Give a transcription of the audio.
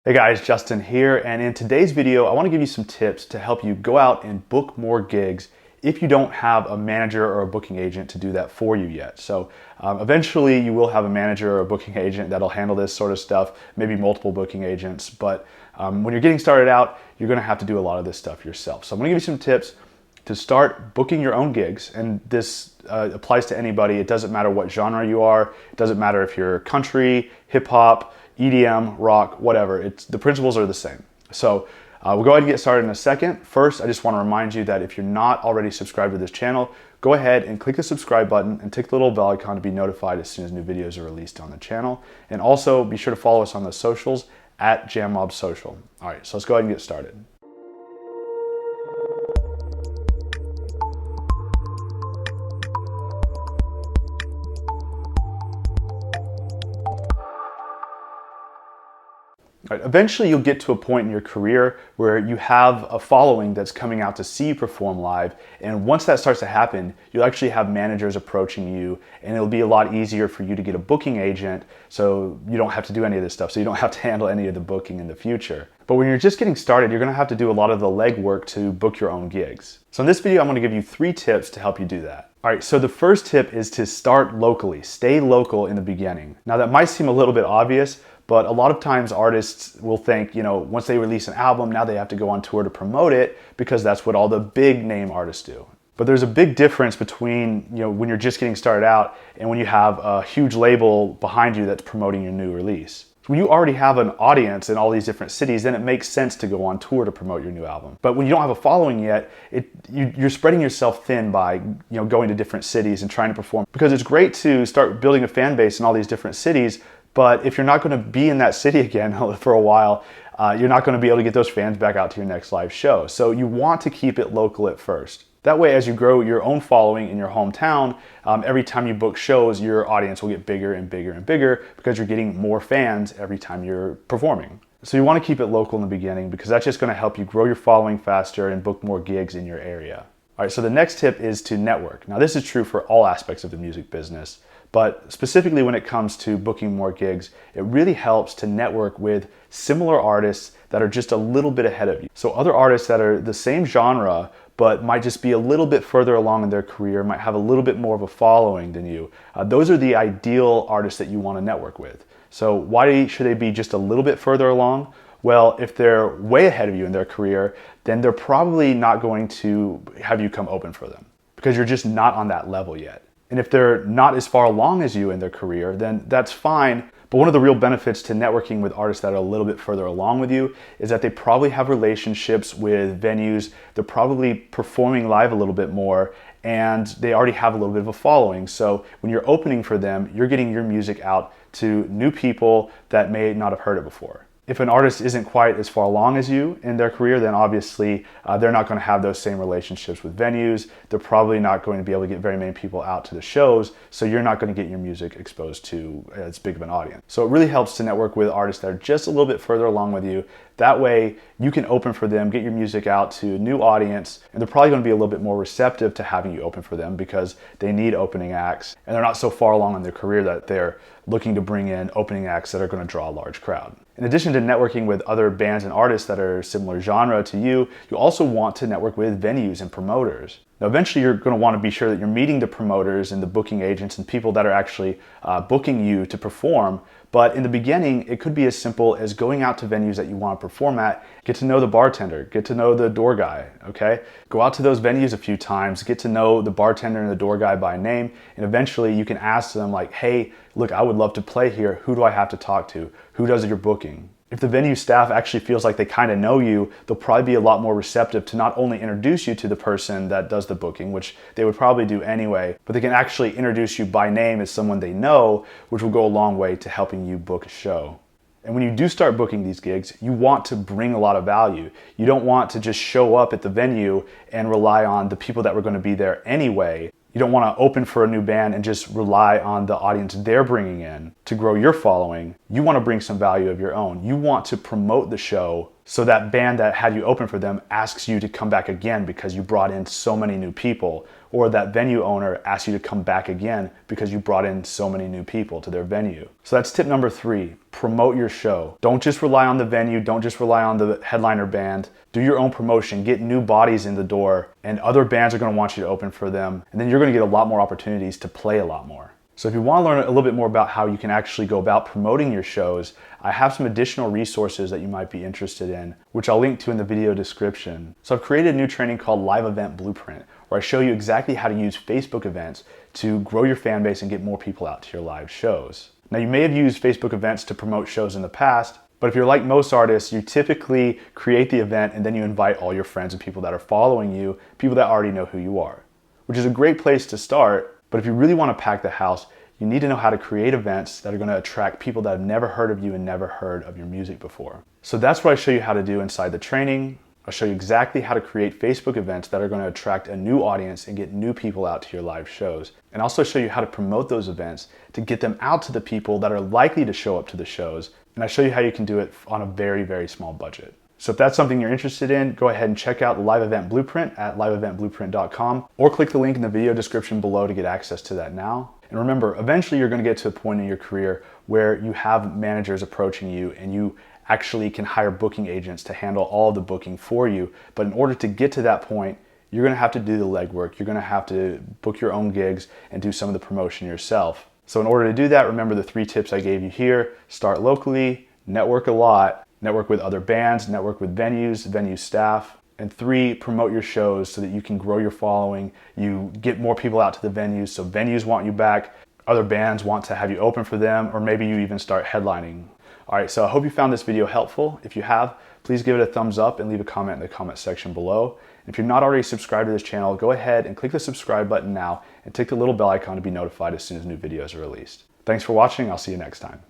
Hey guys, Justin here, and in today's video I want to give you some tips to help you go out and book more gigs if you don't have a manager or a booking agent to do that for you yet. So eventually you will have a manager or a booking agent that'll handle this sort of stuff, maybe multiple booking agents, but when you're getting started out, you're going to have to do a lot of this stuff yourself. So I'm going to give you some tips to start booking your own gigs, and this applies to anybody. It doesn't matter what genre you are, it doesn't matter if you're country, hip-hop, EDM, rock, whatever. The principles are the same. So we'll go ahead and get started in a second. First, I just want to remind you that if you're not already subscribed to this channel, go ahead and click the subscribe button and tick the little bell icon to be notified as soon as new videos are released on the channel. And also be sure to follow us on the socials at JamMobSocial. All right, so let's go ahead and get started. Eventually you'll get to a point in your career where you have a following that's coming out to see you perform live, and once that starts to happen, you'll actually have managers approaching you, and it'll be a lot easier for you to get a booking agent, so you don't have to do any of this stuff, so you don't have to handle any of the booking in the future. But when you're just getting started, you're going to have to do a lot of the legwork to book your own gigs. So in this video I'm going to give you 3 tips to help you do that. Alright, so the first tip is to start locally. Stay local in the beginning. Now that might seem a little bit obvious, but a lot of times artists will think, once they release an album, now they have to go on tour to promote it because that's what all the big name artists do. But there's a big difference between, when you're just getting started out and when you have a huge label behind you that's promoting your new release. When you already have an audience in all these different cities, then it makes sense to go on tour to promote your new album. But when you don't have a following yet, you're spreading yourself thin by going to different cities and trying to perform. Because it's great to start building a fan base in all these different cities, but if you're not going to be in that city again for a while, you're not going to be able to get those fans back out to your next live show. So you want to keep it local at first. That way, as you grow your own following in your hometown, every time you book shows, your audience will get bigger and bigger and bigger because you're getting more fans every time you're performing. So you want to keep it local in the beginning because that's just going to help you grow your following faster and book more gigs in your area. All right, so the next tip is to network. Now this is true for all aspects of the music business, but specifically when it comes to booking more gigs, it really helps to network with similar artists that are just a little bit ahead of you. So other artists that are the same genre, but might just be a little bit further along in their career, might have a little bit more of a following than you. Those are the ideal artists that you want to network with. So why should they be just a little bit further along? Well, if they're way ahead of you in their career, then they're probably not going to have you come open for them because you're just not on that level yet. And if they're not as far along as you in their career, then that's fine. But one of the real benefits to networking with artists that are a little bit further along with you is that they probably have relationships with venues. They're probably performing live a little bit more, and they already have a little bit of a following. So when you're opening for them, you're getting your music out to new people that may not have heard it before. If an artist isn't quite as far along as you in their career, then obviously they're not going to have those same relationships with venues. They're probably not going to be able to get very many people out to the shows, so you're not going to get your music exposed to as big of an audience. So it really helps to network with artists that are just a little bit further along with you. That way you can open for them, get your music out to a new audience, and they're probably going to be a little bit more receptive to having you open for them because they need opening acts, and they're not so far along in their career that they're looking to bring in opening acts that are going to draw a large crowd. In addition to networking with other bands and artists that are similar genre to you, you also want to network with venues and promoters. Now eventually you're going to want to be sure that you're meeting the promoters and the booking agents and people that are actually booking you to perform. But in the beginning, it could be as simple as going out to venues that you want to perform at, get to know the bartender, get to know the door guy, okay? Go out to those venues a few times, get to know the bartender and the door guy by name, and eventually you can ask them like, hey, look, I would love to play here. Who do I have to talk to? Who does your booking? If the venue staff actually feels like they kind of know you, they'll probably be a lot more receptive to not only introduce you to the person that does the booking, which they would probably do anyway, but they can actually introduce you by name as someone they know, which will go a long way to helping you book a show. And when you do start booking these gigs, you want to bring a lot of value. You don't want to just show up at the venue and rely on the people that were going to be there anyway. You don't want to open for a new band and just rely on the audience they're bringing in to grow your following. You want to bring some value of your own. You want to promote the show So that band that had you open for them asks you to come back again because you brought in so many new people, or that venue owner asks you to come back again because you brought in so many new people to their venue. So that's tip number 3, promote your show. Don't just rely on the venue, don't just rely on the headliner band. Do your own promotion, get new bodies in the door, and other bands are gonna want you to open for them, and then you're gonna get a lot more opportunities to play a lot more. So if you want to learn a little bit more about how you can actually go about promoting your shows, I have some additional resources that you might be interested in, which I'll link to in the video description. So I've created a new training called Live Event Blueprint, where I show you exactly how to use Facebook events to grow your fan base and get more people out to your live shows. Now, you may have used Facebook events to promote shows in the past, but if you're like most artists, you typically create the event and then you invite all your friends and people that are following you, people that already know who you are, which is a great place to start. But if you really want to pack the house, you need to know how to create events that are going to attract people that have never heard of you and never heard of your music before. So that's what I show you how to do inside the training. I'll show you exactly how to create Facebook events that are going to attract a new audience and get new people out to your live shows. And also show you how to promote those events to get them out to the people that are likely to show up to the shows. And I show you how you can do it on a very, very small budget. So if that's something you're interested in, go ahead and check out the Live Event Blueprint at liveeventblueprint.com, or click the link in the video description below to get access to that now. And remember, eventually you're going to get to a point in your career where you have managers approaching you and you actually can hire booking agents to handle all of the booking for you. But in order to get to that point, you're going to have to do the legwork. You're going to have to book your own gigs and do some of the promotion yourself. So in order to do that, remember the 3 tips I gave you here. Start locally, network a lot, network with other bands, network with venues, venue staff, and 3, promote your shows so that you can grow your following. You get more people out to the venues, so venues want you back, other bands want to have you open for them, or maybe you even start headlining. All right, so I hope you found this video helpful. If you have, please give it a thumbs up and leave a comment in the comment section below. And if you're not already subscribed to this channel, go ahead and click the subscribe button now and tick the little bell icon to be notified as soon as new videos are released. Thanks for watching. I'll see you next time.